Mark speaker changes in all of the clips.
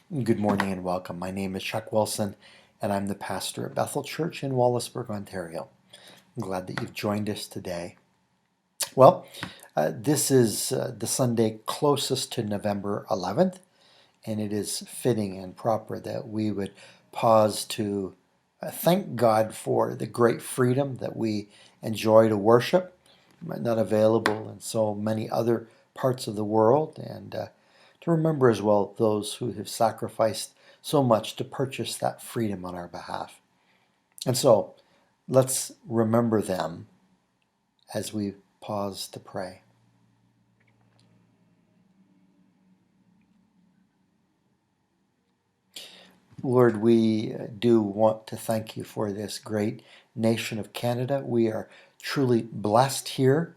Speaker 1: Good morning and welcome. My name is Chuck Wilson, and I'm the pastor at Bethel Church in Wallaceburg, Ontario. I'm glad that you've joined us today. Well, this is the Sunday closest to November 11th, and it is fitting and proper that we would pause to thank God for the great freedom that we enjoy to worship, not available in so many other parts of the world, and to remember as well those who have sacrificed so much to purchase that freedom on our behalf. And so let's remember them as we pause to pray. Lord, we do want to thank you for this great nation of Canada. We are truly blessed here.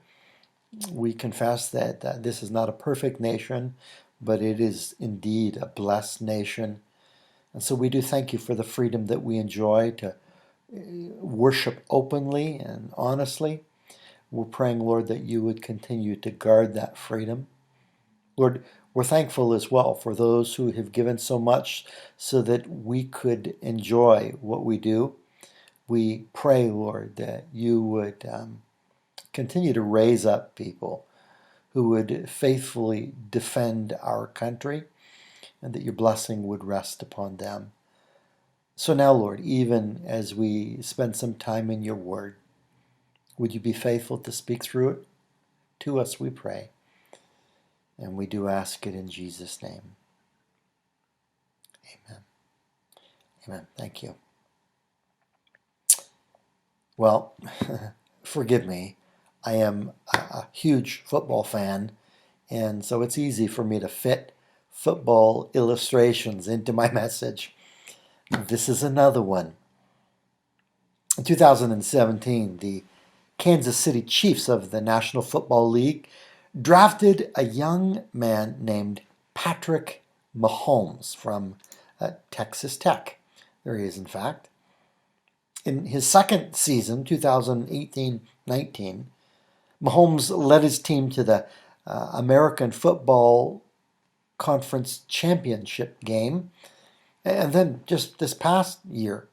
Speaker 1: We confess that this is not a perfect nation, but it is indeed a blessed nation. And so we do thank you for the freedom that we enjoy to worship openly and honestly. We're praying, Lord, that you would continue to guard that freedom. Lord, we're thankful as well for those who have given so much so that we could enjoy what we do. We pray, Lord, that you would continue to raise up people who would faithfully defend our country and that your blessing would rest upon them. So now, Lord, even as we spend some time in your word, would you be faithful to speak through it to us, we pray. And we do ask it in Jesus' name. Amen. Amen. Thank you. Well, forgive me. I am a huge football fan, and so it's easy for me to fit football illustrations into my message. This is another one. In 2017, the Kansas City Chiefs of the National Football League drafted a young man named Patrick Mahomes from Texas Tech. There he is, in fact. In his second season, 2018-19, Mahomes led his team to the American Football Conference Championship game. And then just this past year,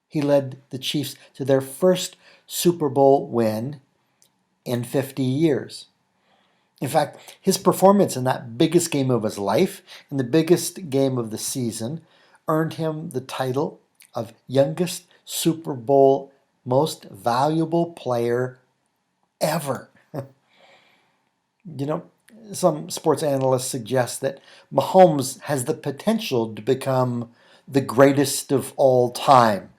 Speaker 1: he led the Chiefs to their first Super Bowl win in 50 years. In fact, his performance in that biggest game of his life and the biggest game of the season earned him the title of youngest Super Bowl most valuable player ever. You know, some sports analysts suggest that Mahomes has the potential to become the greatest of all time.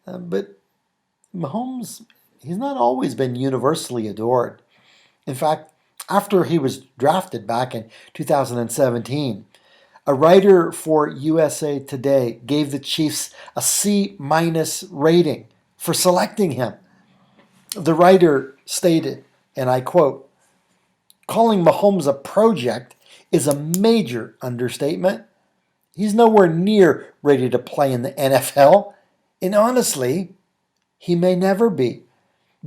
Speaker 1: But Mahomes, he's not always been universally adored. In fact, after he was drafted back in 2017, a writer for USA Today gave the Chiefs a C- rating for selecting him. The writer stated, and I quote, "Calling Mahomes a project is a major understatement. He's nowhere near ready to play in the NFL, and honestly, he may never be.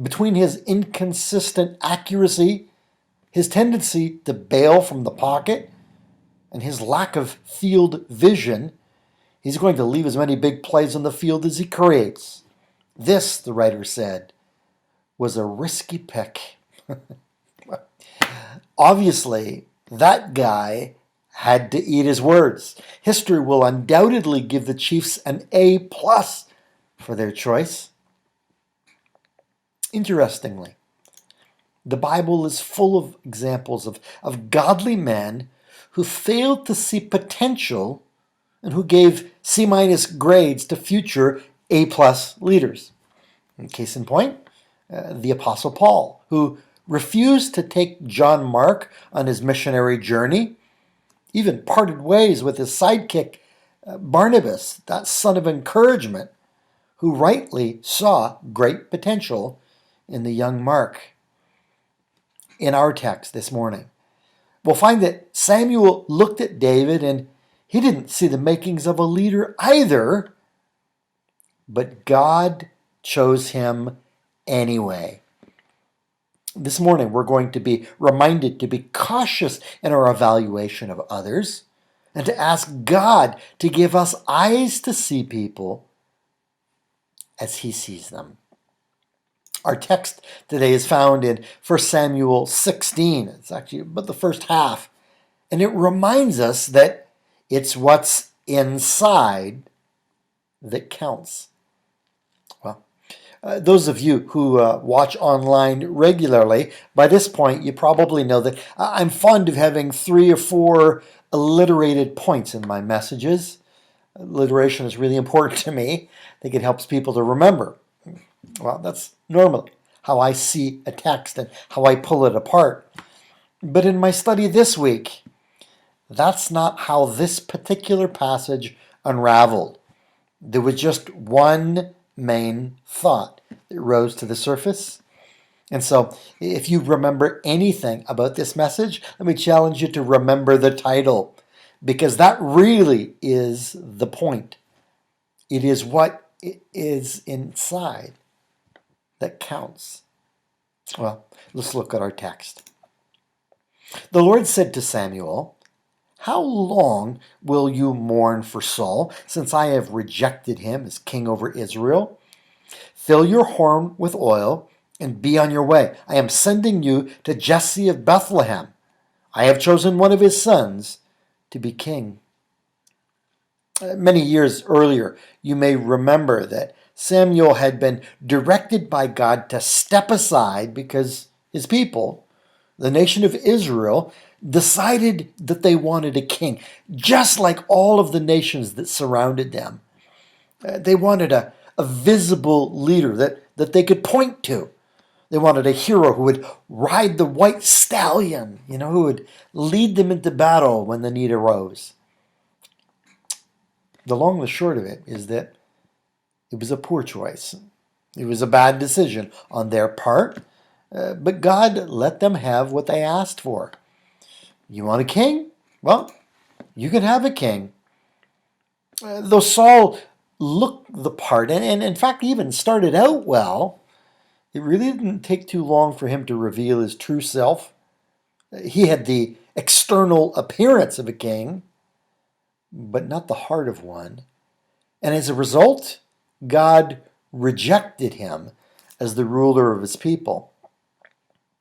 Speaker 1: Between his inconsistent accuracy, his tendency to bail from the pocket, and his lack of field vision, he's going to leave as many big plays on the field as he creates. This," the writer said, "was a risky pick." Obviously, that guy had to eat his words. History will undoubtedly give the Chiefs an A+ for their choice. Interestingly, the Bible is full of examples of godly men who failed to see potential and who gave C- grades to future A+ leaders. Case in point, the Apostle Paul, who refused to take John Mark on his missionary journey, even parted ways with his sidekick Barnabas, that son of encouragement, who rightly saw great potential in the young Mark. In our text this morning, we'll find that Samuel looked at David and he didn't see the makings of a leader either, but God chose him anyway. This morning, we're going to be reminded to be cautious in our evaluation of others. and to ask God to give us eyes to see people as he sees them. Our text today is found in 1 Samuel 16. It's actually about the first half. And it reminds us that it's what's inside that counts. Well, those of you who watch online regularly, by this point you probably know that I'm fond of having 3 or 4 alliterated points in my messages. Alliteration is really important to me. I think it helps people to remember. Well, that's normally how I see a text and how I pull it apart. But in my study this week, that's not how this particular passage unraveled. There was just one main thought that rose to the surface. And so, if you remember anything about this message, let me challenge you to remember the title, because that really is the point. It is what is inside that counts. Well, let's look at our text. The Lord said to Samuel, "How long will you mourn for Saul, since I have rejected him as king over Israel? Fill your horn with oil and be on your way. I am sending you to Jesse of Bethlehem. I have chosen one of his sons to be king." Many years earlier, you may remember that Samuel had been directed by God to step aside because his people, the nation of Israel, decided that they wanted a king, just like all of the nations that surrounded them. They wanted a visible leader that they could point to. They wanted a hero who would ride the white stallion, who would lead them into battle when the need arose. The long and the short of it is that it was a poor choice. It was a bad decision on their part, but God let them have what they asked for. You want a king? Well, you can have a king. Though Saul looked the part, and in fact even started out well, it really didn't take too long for him to reveal his true self. He had the external appearance of a king, but not the heart of one. And as a result, God rejected him as the ruler of his people.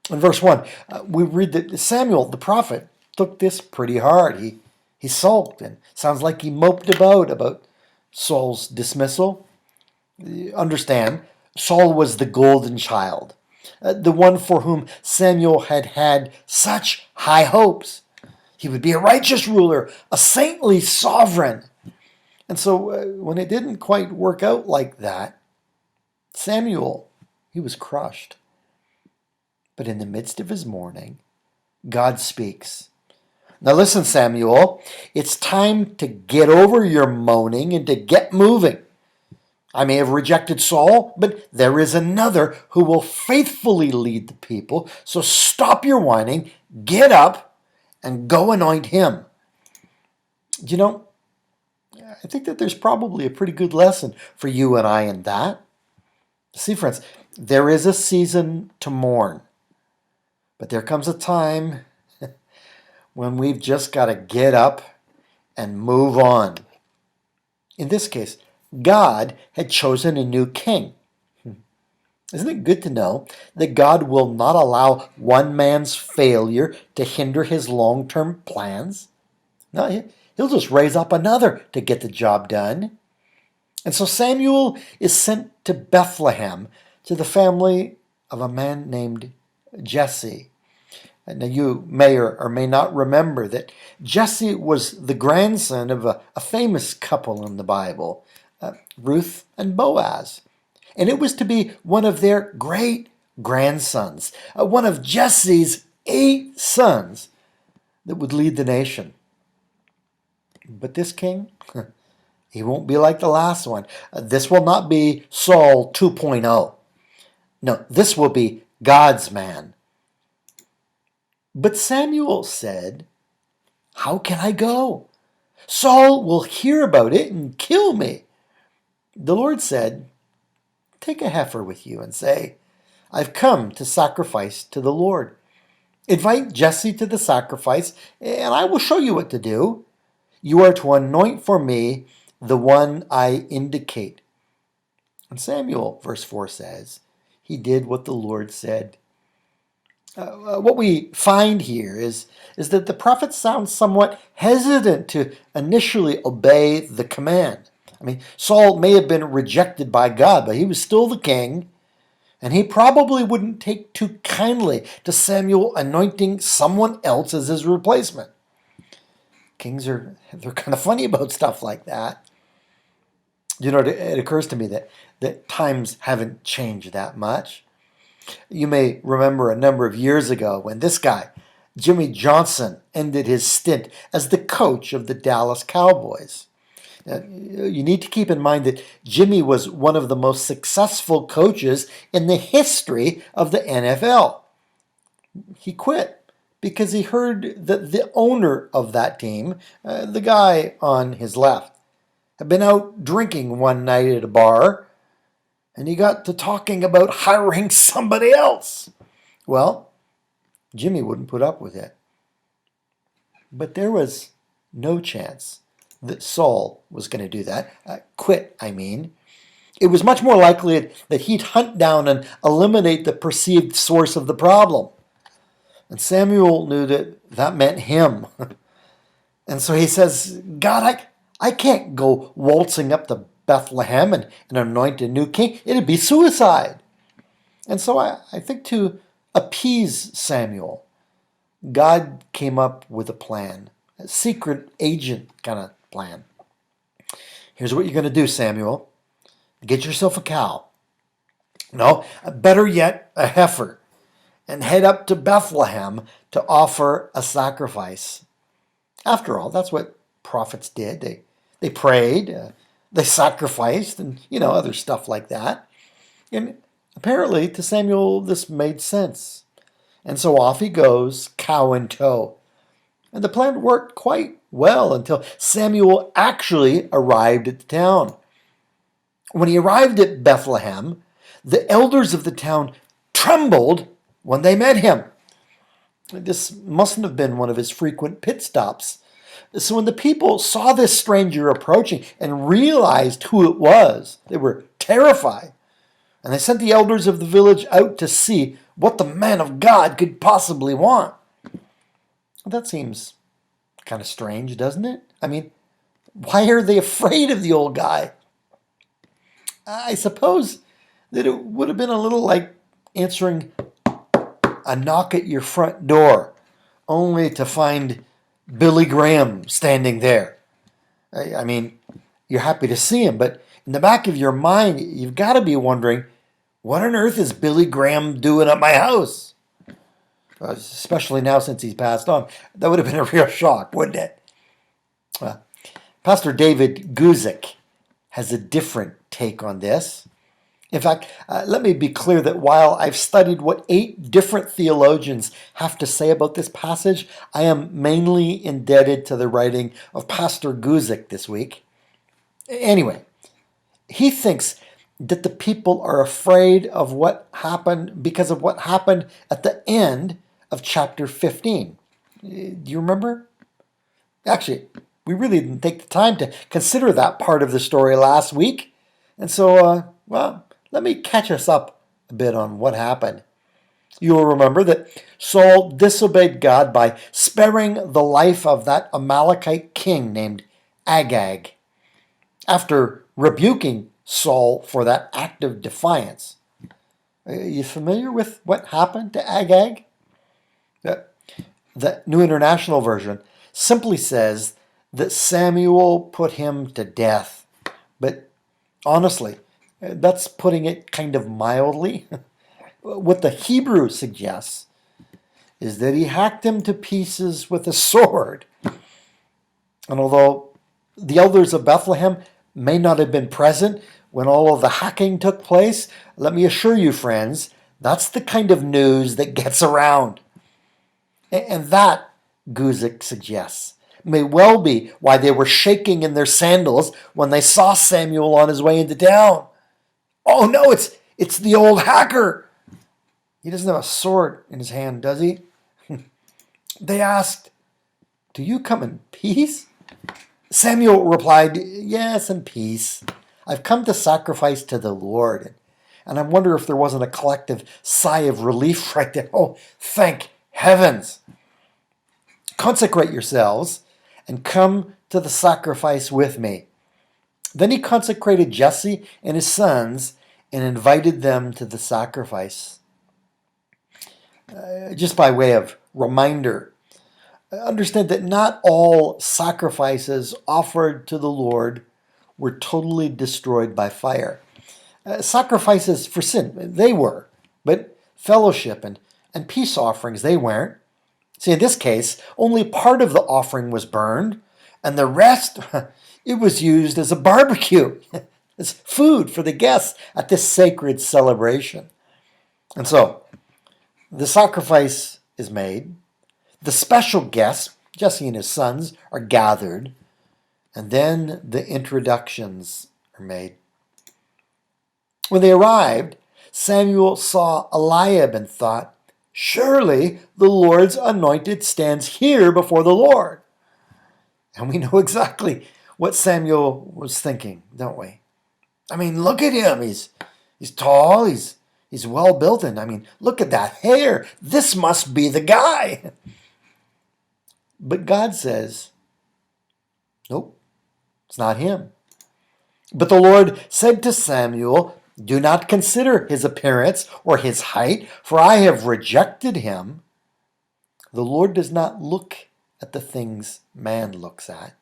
Speaker 1: In verse 1, we read that Samuel, the prophet, took this pretty hard. He sulked, and sounds like he moped about Saul's dismissal. Understand, Saul was the golden child, the one for whom Samuel had such high hopes. He would be a righteous ruler, a saintly sovereign. And so when it didn't quite work out like that, Samuel, he was crushed. But in the midst of his mourning, God speaks. Now listen, Samuel, it's time to get over your moaning and to get moving. I may have rejected Saul, but there is another who will faithfully lead the people. So stop your whining, get up, and go anoint him. I think that there's probably a pretty good lesson for you and I in that. See, friends, there is a season to mourn, but there comes a time when we've just got to get up and move on. In this case, God had chosen a new king. Isn't it good to know that God will not allow one man's failure to hinder his long-term plans? No, he'll just raise up another to get the job done. And so Samuel is sent to Bethlehem, to the family of a man named Jesse. Now you may or may not remember that Jesse was the grandson of a famous couple in the Bible, Ruth and Boaz. And it was to be one of their great grandsons, one of Jesse's 8 sons that would lead the nation. But this king, he won't be like the last one. This will not be Saul 2.0. No, this will be God's man. But Samuel said, "How can I go? Saul will hear about it and kill me." The Lord said, "Take a heifer with you and say, 'I've come to sacrifice to the Lord.' Invite Jesse to the sacrifice, and I will show you what to do. You are to anoint for me the one I indicate. And Samuel, verse 4 says, he did what the Lord said. What we find here is that the prophet sounds somewhat hesitant to initially obey the command. I mean, Saul may have been rejected by God, but he was still the king, and he probably wouldn't take too kindly to Samuel anointing someone else as his replacement. Kings they're kind of funny about stuff like that. You know, it occurs to me that times haven't changed that much. You may remember a number of years ago when this guy, Jimmy Johnson, ended his stint as the coach of the Dallas Cowboys. Now, you need to keep in mind that Jimmy was one of the most successful coaches in the history of the NFL. He quit because he heard that the owner of that team, the guy on his left, had been out drinking one night at a bar, and he got to talking about hiring somebody else. Well, Jimmy wouldn't put up with it. But there was no chance that Saul was going to do that. Quit, I mean. It was much more likely that he'd hunt down and eliminate the perceived source of the problem. And Samuel knew that meant him. And so he says, God, I can't go waltzing up to Bethlehem and anoint a new king. It'd be suicide. And so I think to appease Samuel, God came up with a plan, a secret agent kind of plan. Here's what you're going to do, Samuel. Get yourself a cow. No, better yet, a heifer. And head up to Bethlehem to offer a sacrifice. After all, that's what prophets did. They prayed, they sacrificed, and, other stuff like that. And apparently, to Samuel, this made sense. And so off he goes, cow in tow. And the plan worked quite well until Samuel actually arrived at the town. When he arrived at Bethlehem, the elders of the town trembled when they met him. This mustn't have been one of his frequent pit stops. So when the people saw this stranger approaching and realized who it was, they were terrified. And they sent the elders of the village out to see what the man of God could possibly want. That seems kind of strange, doesn't it? I mean, why are they afraid of the old guy? I suppose that it would have been a little like answering a knock at your front door, only to find Billy Graham standing there. I mean, you're happy to see him, but in the back of your mind, you've got to be wondering, what on earth is Billy Graham doing at my house? Especially now since he's passed on. That would have been a real shock, wouldn't it? Well, Pastor David Guzik has a different take on this. In fact, let me be clear that while I've studied what 8 different theologians have to say about this passage, I am mainly indebted to the writing of Pastor Guzik this week. Anyway, he thinks that the people are afraid of what happened because of what happened at the end of chapter 15. Do you remember? Actually, we really didn't take the time to consider that part of the story last week. And so, let me catch us up a bit on what happened. You'll remember that Saul disobeyed God by sparing the life of that Amalekite king named Agag. After rebuking Saul for that act of defiance. Are you familiar with what happened to Agag? The New International Version simply says that Samuel put him to death. But honestly, that's putting it kind of mildly. What the Hebrew suggests is that he hacked him to pieces with a sword. And although the elders of Bethlehem may not have been present when all of the hacking took place, let me assure you, friends, that's the kind of news that gets around. And that, Guzik suggests, may well be why they were shaking in their sandals when they saw Samuel on his way into town. Oh no, it's the old hacker. He doesn't have a sword in his hand, does he? They asked, do you come in peace? Samuel replied, "Yes, and peace. I've come to sacrifice to the Lord." And I wonder if there wasn't a collective sigh of relief right there. Oh, thank heavens. Consecrate yourselves and come to the sacrifice with me. Then he consecrated Jesse and his sons and invited them to the sacrifice. Just by way of reminder, understand that not all sacrifices offered to the Lord were totally destroyed by fire. Sacrifices for sin, they were, but fellowship and peace offerings, they weren't. See, in this case, only part of the offering was burned, and the rest, it was used as a barbecue, as food for the guests at this sacred celebration. And so, the sacrifice is made, the special guests, Jesse and his sons, are gathered, and then the introductions are made. When they arrived, Samuel saw Eliab and thought, "Surely the Lord's anointed stands here before the Lord." And we know exactly what Samuel was thinking, don't we? I mean, look at him. He's tall, he's well built, and I mean, look at that hair. This must be the guy. But God says, nope, it's not him. But the Lord said to Samuel, "Do not consider his appearance or his height, for I have rejected him." The Lord does not look at the things man looks at.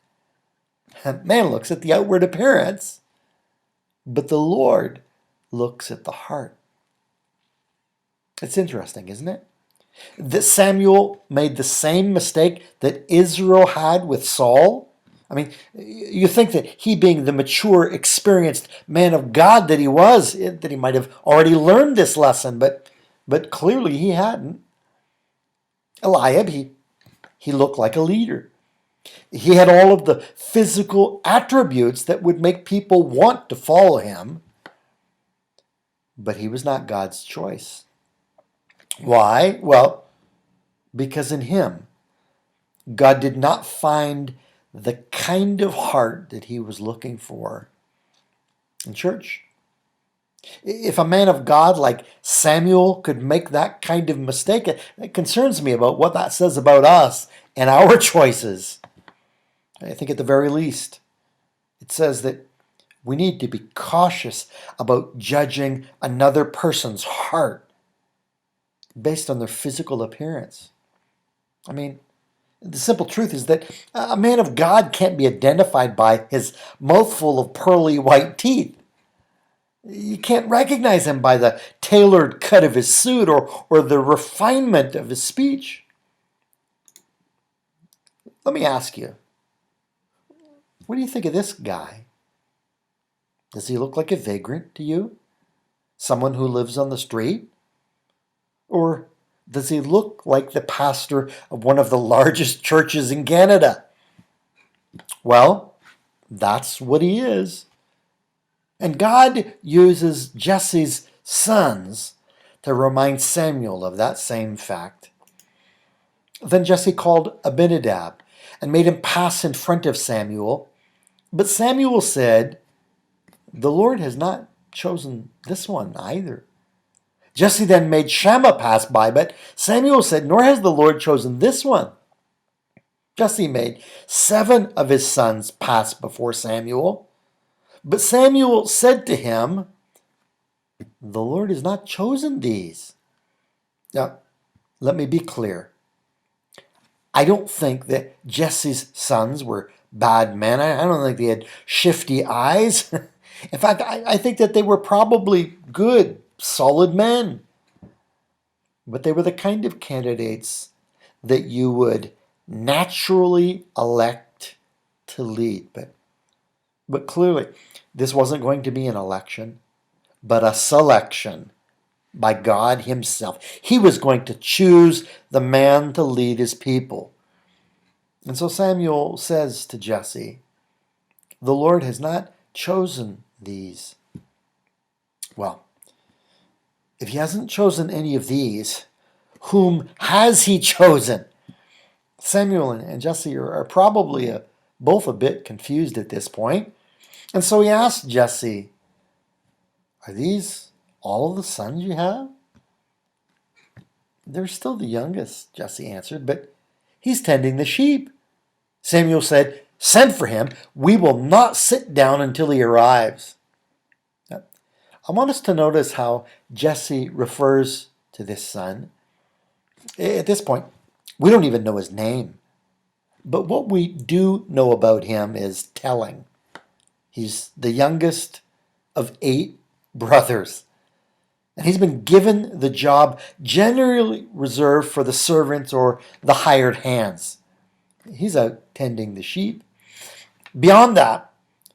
Speaker 1: Man looks at the outward appearance, but the Lord looks at the heart. It's interesting, isn't it? That Samuel made the same mistake that Israel had with Saul. I mean, you think that he, being the mature, experienced man of God that he was, that he might have already learned this lesson, but clearly he hadn't. Eliab, he looked like a leader. He had all of the physical attributes that would make people want to follow him, but he was not God's choice. Why? Well, because in him, God did not find the kind of heart that he was looking for in church. If a man of God like Samuel could make that kind of mistake, it concerns me about what that says about us and our choices. I think at the very least, it says that we need to be cautious about judging another person's heart based on their physical appearance. I mean, the simple truth is that a man of God can't be identified by his mouthful of pearly white teeth. You can't recognize him by the tailored cut of his suit or the refinement of his speech. Let me ask you, what do you think of this guy? Does he look like a vagrant to you? Someone who lives on the street? Or does he look like the pastor of one of the largest churches in Canada? Well, that's what he is. And God uses Jesse's sons to remind Samuel of that same fact. Then Jesse called Abinadab and made him pass in front of Samuel. But Samuel said, "The Lord has not chosen this one either." Jesse then made Shammah pass by, but Samuel said, "Nor has the Lord chosen this one." Jesse made 7 of his sons pass before Samuel. But Samuel said to him, "The Lord has not chosen these." Now, let me be clear. I don't think that Jesse's sons were bad men. I don't think they had shifty eyes. In fact, I think that they were probably good, solid men. But they were the kind of candidates that you would naturally elect to lead. But clearly, this wasn't going to be an election, but a selection by God himself. He was going to choose the man to lead his people. And so Samuel says to Jesse, "The Lord has not chosen these." Well, if he hasn't chosen any of these, whom has he chosen? Samuel and Jesse are probably a both a bit confused at this point. And so he asked Jesse, "Are these all the sons you have?" "They're still the youngest," Jesse answered, "but he's tending the sheep." Samuel said, "Send for him. We will not sit down until he arrives." Now, I want us to notice how Jesse refers to this son. At this point, we don't even know his name. But what we do know about him is telling. He's the youngest of 8 brothers. And he's been given the job generally reserved for the servants or the hired hands. He's out tending the sheep. Beyond that,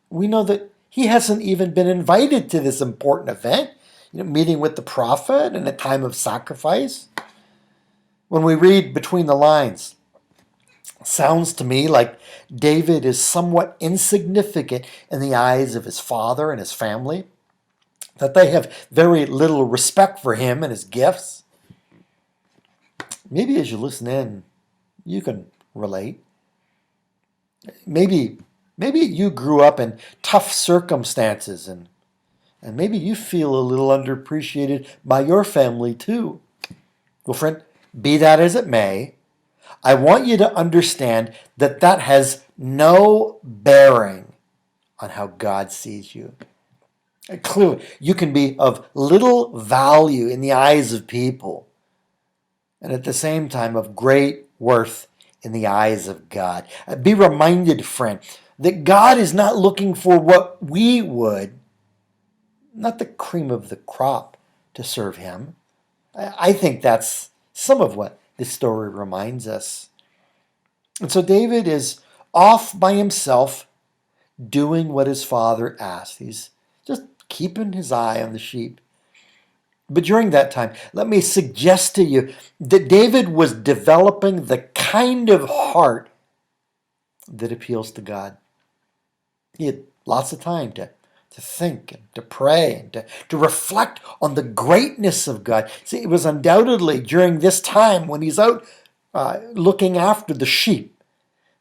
Speaker 1: we know that he hasn't even been invited to this important event, meeting with the prophet in a time of sacrifice. When we read between the lines, it sounds to me like David is somewhat insignificant in the eyes of his father and his family, that they have very little respect for him and his gifts. Maybe as you listen in, you can relate. Maybe you grew up in tough circumstances and maybe you feel a little underappreciated by your family too. Well, friend, be that as it may, I want you to understand that that has no bearing on how God sees you. Clearly, you can be of little value in the eyes of people, and at the same time of great worth in the eyes of God. Be reminded, friend, that God is not looking for what we would, not the cream of the crop, to serve him. I think that's some of what this story reminds us. And so David is off by himself doing what his father asked. He's just keeping his eye on the sheep. But during that time, let me suggest to you that David was developing the kind of heart that appeals to God. He had lots of time to think and to pray and to reflect on the greatness of God. See, it was undoubtedly during this time when he's out looking after the sheep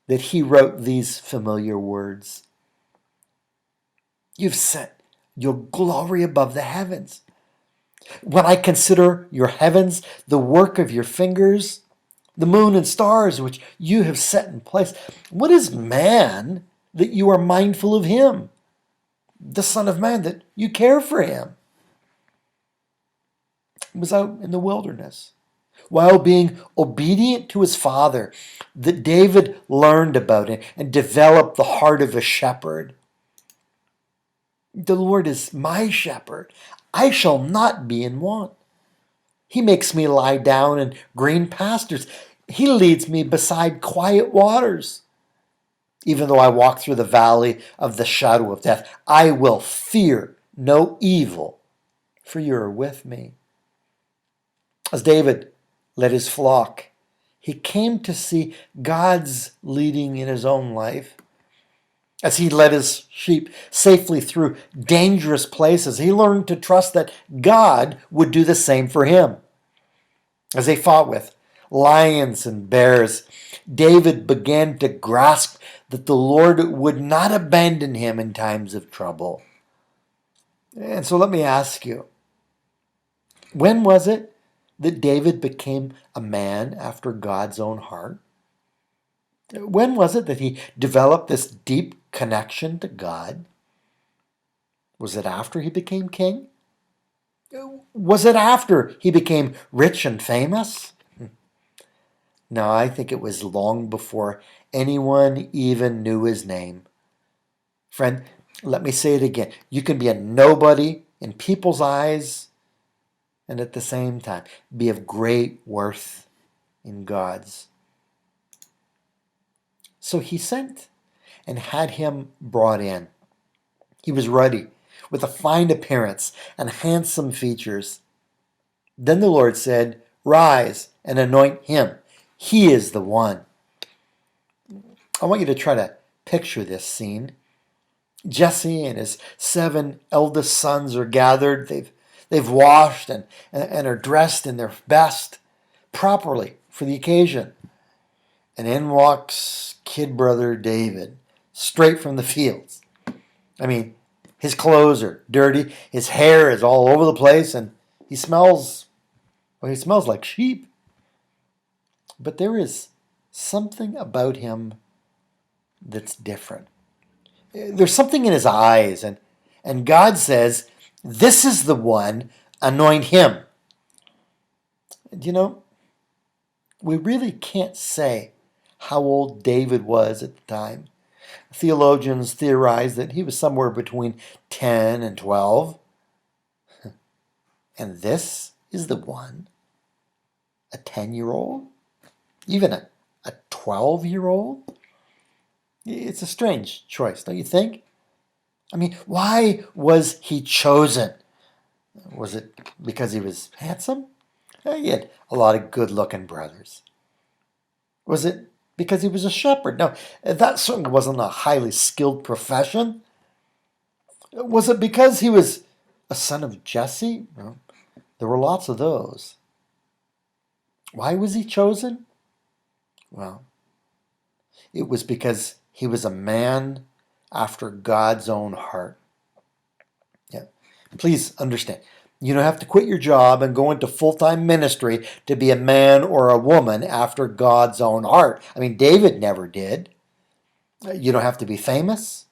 Speaker 1: that he wrote these familiar words. You've set your glory above the heavens. When I consider your heavens, the work of your fingers, the moon and stars which you have set in place, what is man that you are mindful of him? The Son of Man that you care for him? He was out in the wilderness while being obedient to his father, that David learned about it and developed the heart of a shepherd. The Lord is my shepherd. I shall not be in want. He makes me lie down in green pastures. He leads me beside quiet waters. Even though I walk through the valley of the shadow of death, I will fear no evil, for you are with me. As David led his flock, he came to see God's leading in his own life. As he led his sheep safely through dangerous places, he learned to trust that God would do the same for him. As they fought with lions and bears, David began to grasp that the Lord would not abandon him in times of trouble. And so let me ask you, when was it that David became a man after God's own heart? When was it that he developed this deep connection to God? Was it after he became king? Was it after he became rich and famous? No, I think it was long before anyone even knew his name. Friend, let me say it again. You can be a nobody in people's eyes and at the same time be of great worth in God's. So he sent and had him brought in. He was ruddy, with a fine appearance and handsome features. Then the Lord said, "Rise and anoint him. He is the one." I want you to try to picture this scene. Jesse and his 7 eldest sons are gathered. They've washed and are dressed in their best, properly for the occasion. And in walks kid brother David, straight from the fields. I mean, his clothes are dirty, his hair is all over the place, and he smells like sheep. But there is something about him that's different. There's something in his eyes, and God says, this is the one, anoint him. You know, we really can't say how old David was at the time. Theologians theorize that he was somewhere between 10 and 12. And this is the one, a 10-year-old, even a 12-year-old. It's a strange choice, don't you think? I mean, why was he chosen? Was it because he was handsome? He had a lot of good-looking brothers. Was it because he was a shepherd? No, that certainly wasn't a highly skilled profession. Was it because he was a son of Jesse? No, there were lots of those. Why was he chosen? Well, it was because he was a man after God's own heart. Yeah. Please understand, you don't have to quit your job and go into full-time ministry to be a man or a woman after God's own heart. I mean, David never did. You don't have to be famous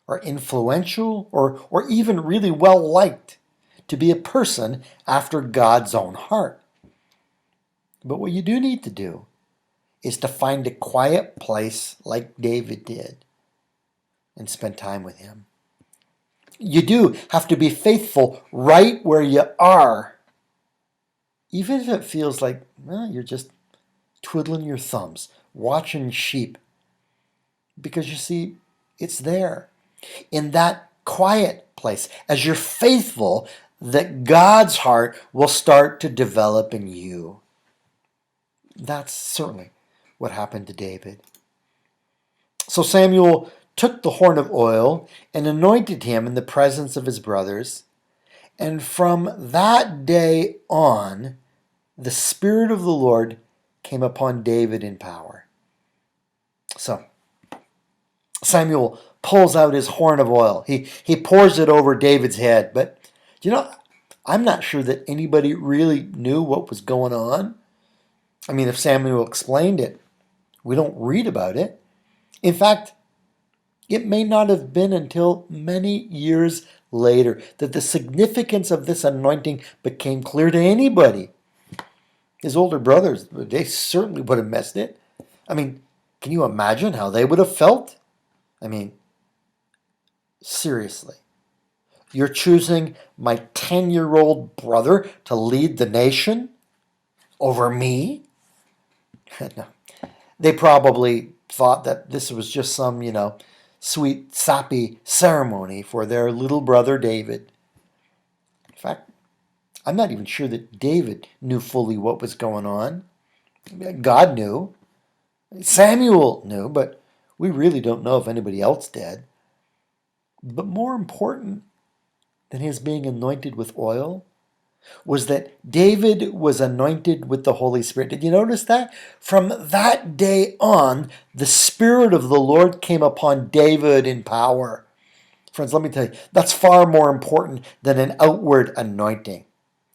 Speaker 1: or influential or even really well-liked to be a person after God's own heart. But what you do need to do is to find a quiet place like David did and spend time with him. You do have to be faithful right where you are, even if it feels like, well, you're just twiddling your thumbs, watching sheep. Because you see, it's there, in that quiet place, as you're faithful, that God's heart will start to develop in you. That's certainly what happened to David. So Samuel took the horn of oil and anointed him in the presence of his brothers. And from that day on, the Spirit of the Lord came upon David in power. So Samuel pulls out his horn of oil. He pours it over David's head. But, I'm not sure that anybody really knew what was going on. I mean, if Samuel explained it, we don't read about it. In fact, it may not have been until many years later that the significance of this anointing became clear to anybody. His older brothers, they certainly would have missed it. I mean, can you imagine how they would have felt? I mean, seriously. You're choosing my 10-year-old brother to lead the nation over me? No. They probably thought that this was just some, sweet, sappy ceremony for their little brother David. In fact, I'm not even sure that David knew fully what was going on. God knew. Samuel knew, but we really don't know if anybody else did. But more important than his being anointed with oil was that David was anointed with the Holy Spirit. Did you notice that? From that day on, the Spirit of the Lord came upon David in power. Friends, let me tell you, that's far more important than an outward anointing.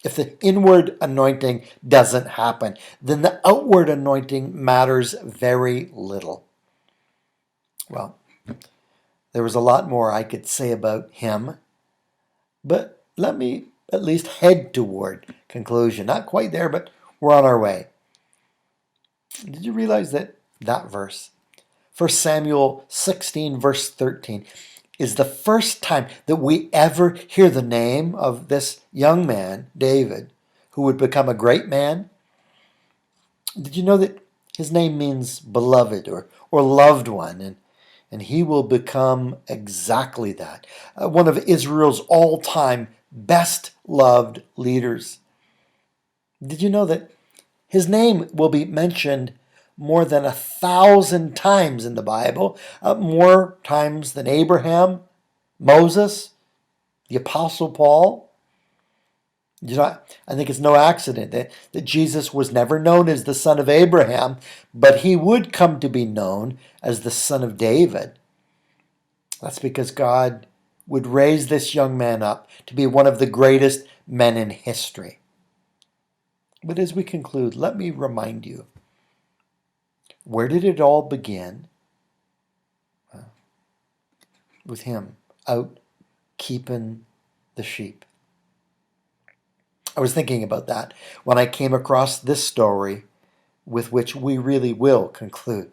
Speaker 1: If the inward anointing doesn't happen, then the outward anointing matters very little. Well, there was a lot more I could say about him, but let me at least head toward conclusion. Not quite there, but we're on our way. Did you realize that verse, 1 Samuel 16, verse 13, is the first time that we ever hear the name of this young man, David, who would become a great man? Did you know that his name means beloved or loved one? And he will become exactly that. One of Israel's all-time best loved leaders. Did you know that his name will be mentioned more than 1,000 times in the Bible, more times than Abraham, Moses, the Apostle Paul? I think it's no accident that Jesus was never known as the son of Abraham, but he would come to be known as the son of David. That's because God would raise this young man up to be one of the greatest men in history. But as we conclude, let me remind you, where did it all begin? With him out keeping the sheep. I was thinking about that when I came across this story with which we really will conclude.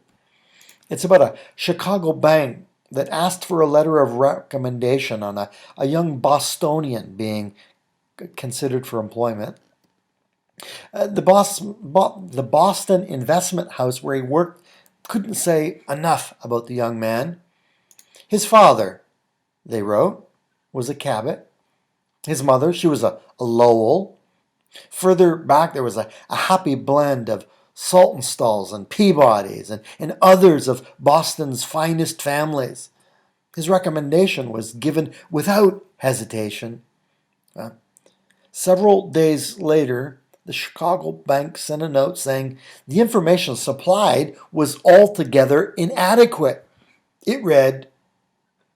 Speaker 1: It's about a Chicago bank that asked for a letter of recommendation on a young Bostonian being considered for employment. The Boston investment house where he worked couldn't say enough about the young man. His father, they wrote, was a Cabot. His mother, she was a Lowell. Further back, there was a happy blend of Saltonstalls and Peabodys and others of Boston's finest families. His recommendation was given without hesitation. Several days later, the Chicago bank sent a note saying the information supplied was altogether inadequate. It read,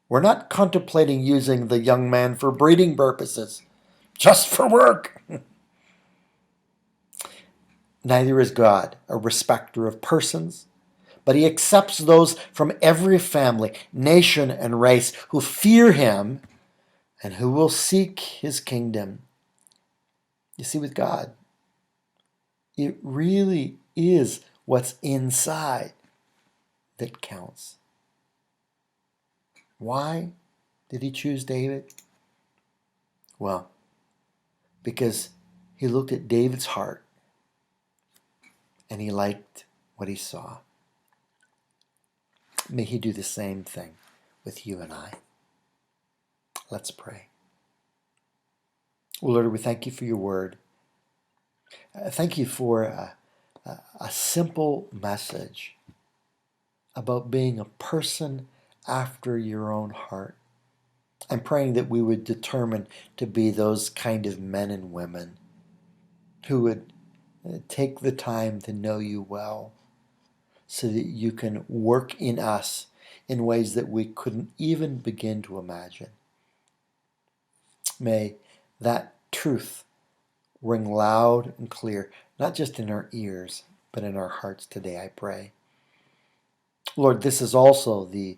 Speaker 1: "We're not contemplating using the young man for breeding purposes, just for work." Neither is God a respecter of persons, but he accepts those from every family, nation, and race who fear him and who will seek his kingdom. You see, with God, it really is what's inside that counts. Why did he choose David? Well, because he looked at David's heart and he liked what he saw. May he do the same thing with you and I. Let's pray. Lord, we thank you for your word. Thank you for a simple message about being a person after your own heart. I'm praying that we would determine to be those kind of men and women who would take the time to know you well so that you can work in us in ways that we couldn't even begin to imagine. May that truth ring loud and clear, not just in our ears, but in our hearts today, I pray. Lord, this is also the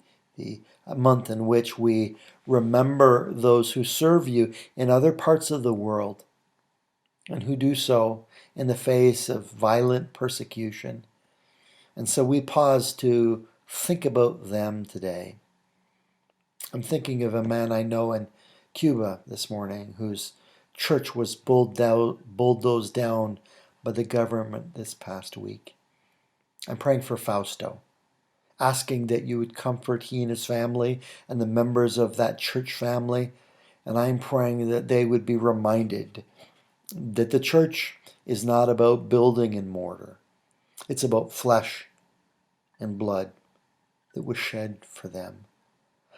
Speaker 1: month in which we remember those who serve you in other parts of the world and who do so in the face of violent persecution. And so we pause to think about them today. I'm thinking of a man I know in Cuba this morning whose church was bulldozed down by the government this past week. I'm praying for Fausto, asking that you would comfort he and his family and the members of that church family. And I'm praying that they would be reminded that the church is not about building and mortar. It's about flesh and blood that was shed for them.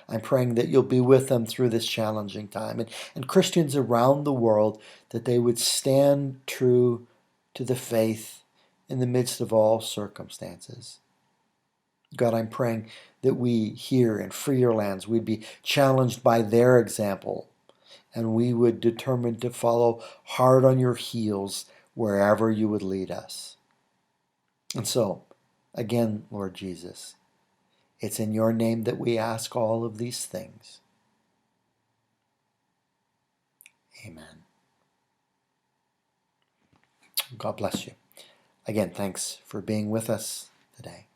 Speaker 1: I'm praying that you'll be with them through this challenging time. And Christians around the world, that they would stand true to the faith in the midst of all circumstances. God, I'm praying that we here in freer lands, we'd be challenged by their example, and we would determine to follow hard on your heels wherever you would lead us. And so, again, Lord Jesus, it's in your name that we ask all of these things. Amen. God bless you. Again, thanks for being with us today.